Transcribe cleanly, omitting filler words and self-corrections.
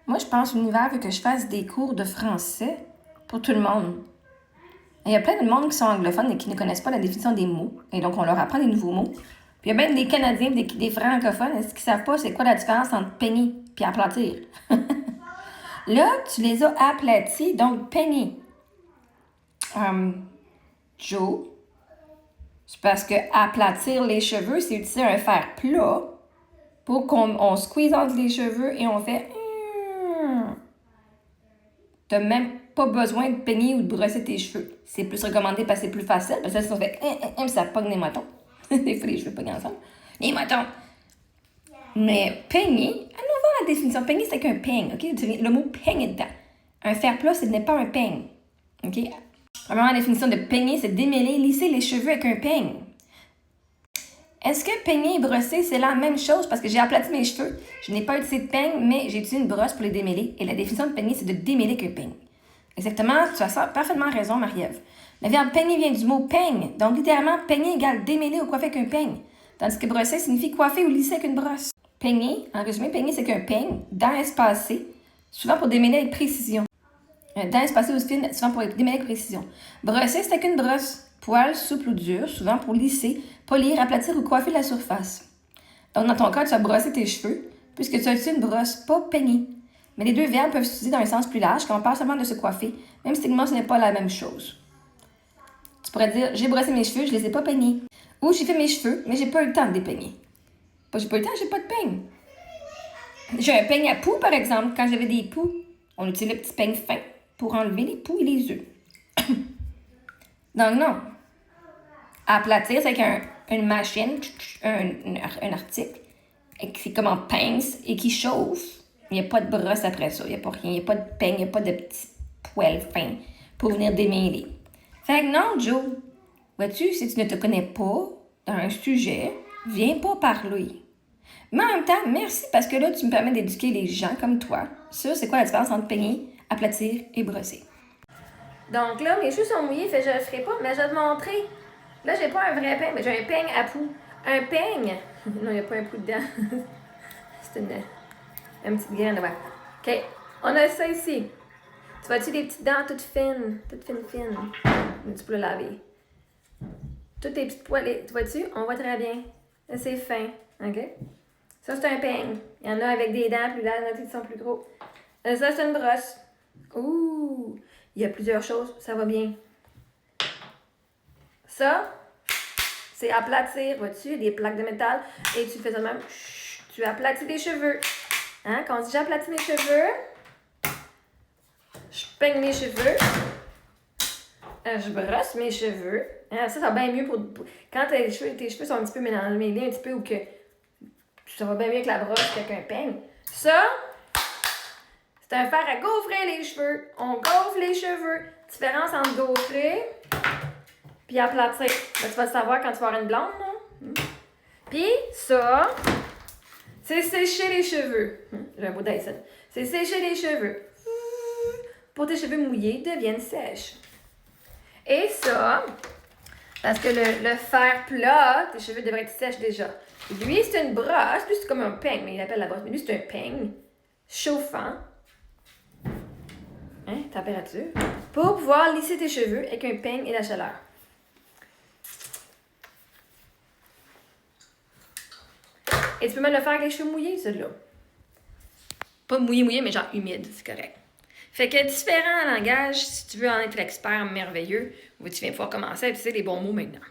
Moi, je pense que l'univers veut que je fasse des cours de français pour tout le monde. Et il y a plein de monde qui sont anglophones et qui ne connaissent pas la définition des mots. Et donc, on leur apprend des nouveaux mots. Puis il y a même des Canadiens, des francophones, qui ne savent pas c'est quoi la différence entre peigner et aplatir. Là, tu les as aplatis, donc peigner. Joe, c'est parce que aplatir les cheveux, c'est utiliser un fer plat pour qu'on squeeze entre les cheveux et on fait... T'as même pas besoin de peigner ou de brosser tes cheveux. C'est plus recommandé parce que c'est plus facile. Parce que ça, on fait ça pogne les motons. Des fois, les cheveux pognent ensemble. Les motons. Mais peigner, allons voir la définition. Peigner, c'est qu'un peigne, OK? Le mot peigne est dedans. Un fer plat, ce n'est pas un peigne. OK? Premièrement, la définition de peigner, c'est démêler, lisser les cheveux avec un peigne. Est-ce que peigner et brosser, c'est la même chose? Parce que j'ai aplati mes cheveux. Je n'ai pas utilisé de peigne, mais j'ai utilisé une brosse pour les démêler. Et la définition de peigner, c'est de démêler avec un peigne. Exactement, tu as parfaitement raison, Marie-Ève. Le verbe peigner vient du mot peigne. Donc, littéralement, peigner égale démêler ou coiffer avec un peigne. Tandis que brosser signifie coiffer ou lisser avec une brosse. Peigner, en résumé, peigner, c'est qu'un peigne, dent espacée, souvent pour démêler avec précision. Dent espacée ou fine, souvent pour démêler avec précision. Brosser, c'est qu'une brosse. Poil, souple ou dur, souvent pour lisser, polir, aplatir ou coiffer la surface. Donc, dans ton cas, tu as brossé tes cheveux, puisque tu as utilisé une brosse, pas peigner. Mais les deux verbes peuvent s'utiliser dans un sens plus large, quand on parle seulement de se coiffer, même si ce n'est pas la même chose. Tu pourrais dire, j'ai brossé mes cheveux, je les ai pas peignés. Ou j'ai fait mes cheveux, mais j'ai pas eu le temps de les peigner. J'ai pas eu le temps, j'ai pas de peigne. J'ai un peigne à poux, par exemple, quand j'avais des poux. On utilise le petit peigne fin pour enlever les poux et les œufs. Donc, non. Aplatir, c'est avec une machine, un article, qui est comme en pince et qui chauffe. Il n'y a pas de brosse après ça. Il n'y a pas rien. Il n'y a pas de peigne. Il n'y a pas de petits poils fins pour venir démêler. Fait que non, Joe. Vois-tu, si tu ne te connais pas dans un sujet, viens pas parler. Mais en même temps, merci parce que là, tu me permets d'éduquer les gens comme toi sur c'est quoi la différence entre peigner, aplatir et brosser. Donc là, mes cheveux sont mouillés, fait que je le ferai pas, mais je vais te montrer. Là, j'ai pas un vrai peigne, mais j'ai un peigne à poux. Un peigne? Non, il n'y a pas un poux dedans. C'est une petite graine, ouais. OK, on a ça ici. Tu vois-tu des petites dents toutes fines? Toutes fines. Tu peux le laver. Toutes tes petites poils, tu vois-tu? On voit très bien. Là, c'est fin, OK? Ça, c'est un peigne. Il y en a avec des dents plus larges, il y en a qui sont plus gros. Ça, c'est une brosse. Ouh! Il y a plusieurs choses, ça va bien. Ça, c'est aplatir, vois-tu, des plaques de métal. Et tu fais ça de même. Tu aplatis les cheveux. Hein? Quand on dit j'aplatis mes cheveux, je peigne mes cheveux. Je brosse mes cheveux. Hein? Ça va bien mieux pour quand tes cheveux sont un petit peu mélangés, un petit peu, ou que ça va bien mieux avec la brosse qu'avec un peigne. Ça, c'est un fer à gaufrer les cheveux. On gaufre les cheveux. Différence entre gaufrer puis aplatir. Là, tu vas le savoir quand tu vas avoir une blonde, là. Puis ça, c'est sécher les cheveux. J'ai un beau Dyson. C'est sécher les cheveux. Pour tes cheveux mouillés deviennent sèches. Et ça, parce que le fer plat, tes cheveux devraient être sèches déjà. Lui, c'est une brosse. Lui, c'est comme un peigne, mais il appelle la brosse. Mais lui, c'est un peigne chauffant. Hein, température. Pour pouvoir lisser tes cheveux avec un peigne et la chaleur. Et tu peux même le faire avec les cheveux mouillés, celui-là. Pas mouillé, mais genre humide, c'est correct. Fait que différents langages, si tu veux en être l'expert merveilleux, tu viens pouvoir commencer à utiliser les bons mots maintenant.